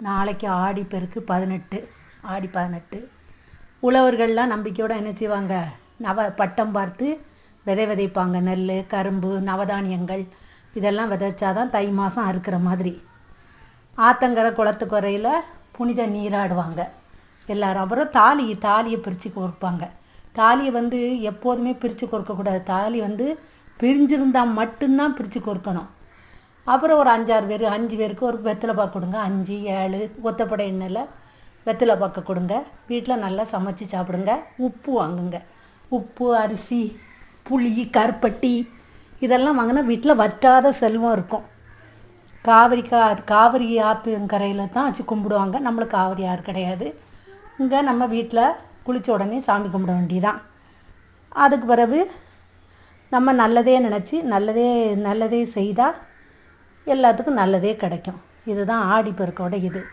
நாளைக்கு ஆடிப்பெருக்கு 18 ஆடி 18 உழவர்கள்லாம் நம்பிக்கையோடு என்ன செய்வாங்க, பட்டம் பார்த்து விதைப்பாங்க. நெல், கரும்பு, நவதானியங்கள் இதெல்லாம் விதைச்சாதான் தை மாதம் அறுக்கிற மாதிரி. ஆத்தங்கரை குளத்துக்கரையில் புனித நீராடுவாங்க எல்லாரும். அப்புறம் தாலியை பிரித்து கோர்ப்பாங்க. தாலியை எப்போதுமே பிரித்து கோர்க்கக்கூடாது. தாலி பிரிஞ்சிருந்தால் மட்டும்தான் பிரித்து கோர்க்கணும். அப்புறம் ஒரு 5 பேருக்கு ஒரு வெத்தலை பாக்கு கொடுங்க. 5, 7 ஒத்தப்படை எண்ணெயில் வெத்தலை பாக்கு கொடுங்க. வீட்டில் நல்லா சமைச்சு சாப்பிடுங்க. உப்பு வாங்குங்க. உப்பு, அரிசி, புளி, கருப்பட்டி இதெல்லாம் வாங்கினா வீட்டில் வற்றாத செல்வம் இருக்கும். காவிரி ஆற்றுங்கரையில் தான் வச்சு கும்பிடுவாங்க. நம்மளுக்கு காவிரி ஆறு கிடையாது. இங்கே நம்ம வீட்டில் குளித்த உடனே சாமி கும்பிட வேண்டியதான். அதுக்கு பிறகு நம்ம நல்லதே நினச்சி நல்லதே செய்தால் எல்லாத்துக்கும் நல்லதே கிடைக்கும். இதுதான் ஆடிப்பெருக்கோட இது.